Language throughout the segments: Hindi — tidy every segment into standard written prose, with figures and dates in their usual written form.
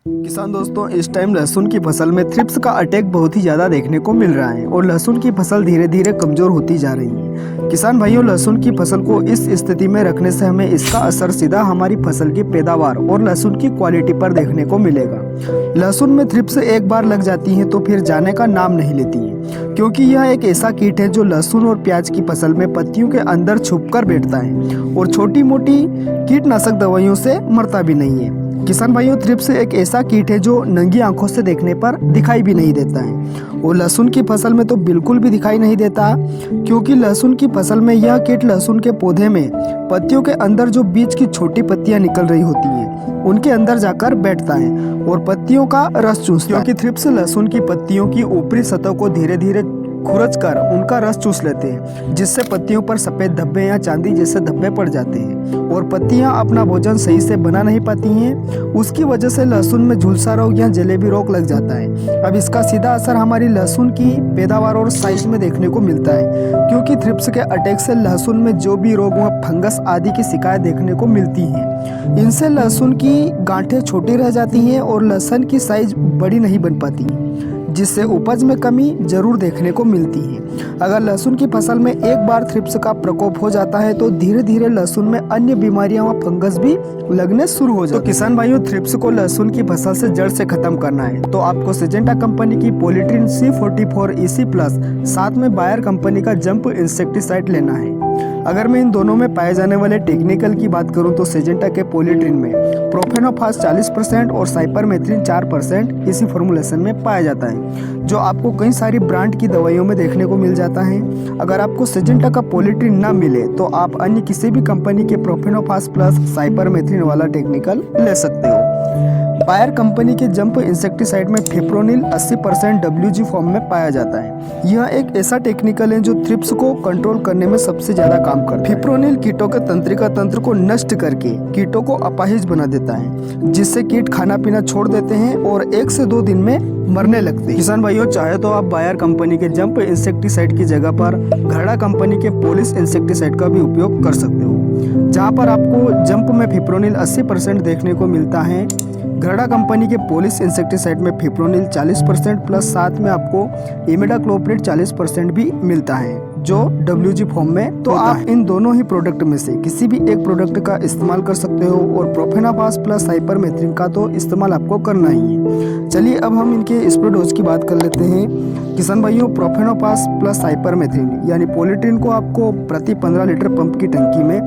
किसान दोस्तों, इस टाइम लहसुन की फसल में थ्रिप्स का अटैक बहुत ही ज़्यादा देखने को मिल रहा है और लहसुन की फसल धीरे धीरे कमज़ोर होती जा रही है। किसान भाइयों, लहसुन की फसल को इस स्थिति में रखने से हमें इसका असर सीधा हमारी फसल की पैदावार और लहसुन की क्वालिटी पर देखने को मिलेगा। लहसुन में थ्रिप्स एक बार लग जाती हैं तो फिर जाने का नाम नहीं लेती है, क्योंकि यह एक ऐसा कीट है जो लहसुन और प्याज की फसल में पत्तियों के अंदर छुपकर बैठता है और छोटी मोटी कीटनाशक दवाइयों से मरता भी नहीं है। किसान भाइयों, थ्रिप्स एक ऐसा कीट है जो नंगी आंखों से देखने पर दिखाई भी नहीं देता है और लहसुन की फसल में तो बिल्कुल भी दिखाई नहीं देता, क्योंकि लहसुन की फसल में यह कीट लहसुन के पौधे में पत्तियों के अंदर जो बीच की छोटी पत्तियां निकल रही होती हैं उनके अंदर जाकर बैठता है और पत्तियों का रस चूसता है। क्योंकि थ्रिप्स लहसुन की पत्तियों की ऊपरी सतह को धीरे धीरे खुरच कर उनका रस चूस लेते हैं, जिससे पत्तियों पर सफेद धब्बे या चांदी जैसे धब्बे पड़ जाते हैं और पत्तियां अपना भोजन सही से बना नहीं पाती हैं। उसकी वजह से लहसुन में झुलसा रोग या जलेबी रोग लग जाता है। अब इसका सीधा असर हमारी लहसुन की पैदावार और साइज में देखने को मिलता है, क्योंकि थ्रिप्स के अटैक से लहसुन में जो भी रोग व फंगस आदि की शिकायत देखने को मिलती है। इनसे लहसुन की गांठें छोटी रह जाती हैं और लहसुन की साइज बड़ी नहीं बन पाती, जिससे उपज में कमी जरूर देखने को मिलती है। अगर लहसुन की फसल में एक बार थ्रिप्स का प्रकोप हो जाता है तो धीरे धीरे लहसुन में अन्य बीमारियां व फंगस भी लगने शुरू हो जाते हैं। तो किसान भाइयों, थ्रिप्स को लहसुन की फसल से जड़ से खत्म करना है तो आपको सिजेंटा कंपनी की पॉलीट्रिन C44 EC प्लस साथ में बायर कंपनी का जंप इंसेक्टिसाइड लेना है। अगर मैं इन दोनों में पाए जाने वाले टेक्निकल की बात करूं तो सिजेंटा के पॉलीट्रिन में प्रोफेनोफास 40% और साइपरमेथ्रिन 4% इसी फॉर्मुलेशन में पाया जाता है, जो आपको कई सारी ब्रांड की दवाइयों में देखने को मिल जाता है। अगर आपको सिजेंटा का पॉलीट्रिन ना मिले तो आप अन्य किसी भी कंपनी के प्रोफेनोफास प्लस साइपरमेथ्रिन वाला टेक्निकल ले सकते हो। बायर कंपनी के जंप इंसेक्टिसाइड में फिप्रोनिल 80% WG फॉर्म में पाया जाता है। यह एक ऐसा टेक्निकल है जो थ्रिप्स को कंट्रोल करने में सबसे ज्यादा काम करता है। फिप्रोनिल कीटों के तंत्रिका तंत्र को नष्ट करके कीटों को अपाहिज बना देता है, जिससे कीट खाना पीना छोड़ देते हैं और 1 से 2 दिन में मरने लगते हैं। किसान भाइयों, चाहे तो आप बायर कंपनी के जंप इंसेक्टिसाइड की जगह पर घरड़ा कंपनी के पोलिस इंसेक्टिसाइड का भी उपयोग कर सकते हो, जहां पर आपको जंप में फिप्रोनिल 80% देखने को मिलता है। घरड़ा कंपनी के पोलिस इंसेक्टिसाइड में फिप्रोनिल 40% प्लस साथ में आपको इमिडाक्लोप्रिड 40% भी मिलता है, जो WG फॉर्म में। तो आप इन दोनों ही प्रोडक्ट में से किसी भी एक प्रोडक्ट का इस्तेमाल कर सकते हो और प्रोफेनाफास प्लस साइपरमेथ्रिन का तो इस्तेमाल आपको करना ही है। चलिए अब हम इनके स्प्रे डोज की बात कर लेते हैं। किसान भाइयों, प्रोफेनाफास प्लस साइपरमेथ्रिन यानी पॉलीट्रिन को आपको प्रति 15 लीटर पंप की टंकी में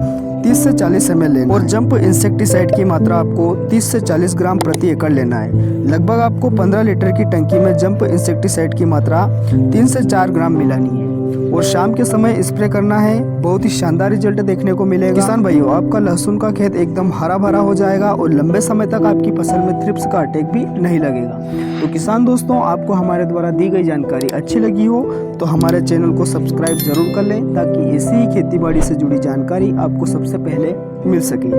30 से 40 ml लेना और जंप इंसेक्टिसाइड की मात्रा आपको 30 से 40 ग्राम प्रति एकड़ लेना है। लगभग आपको 15 लीटर की टंकी में जंप इंसेक्टिसाइड की मात्रा 3 से 4 ग्राम मिलानी है और शाम के समय स्प्रे करना है। बहुत ही शानदार रिजल्ट देखने को मिलेगा। किसान भाइयों, आपका लहसुन का खेत एकदम हरा भरा हो जाएगा और लंबे समय तक आपकी फसल में थ्रिप्स का अटैक भी नहीं लगेगा। तो किसान दोस्तों, आपको हमारे द्वारा दी गई जानकारी अच्छी लगी हो तो हमारे चैनल को सब्सक्राइब जरूर कर लें, ताकि ऐसी ही खेती बाड़ी से जुड़ी जानकारी आपको सबसे पहले मिल सके।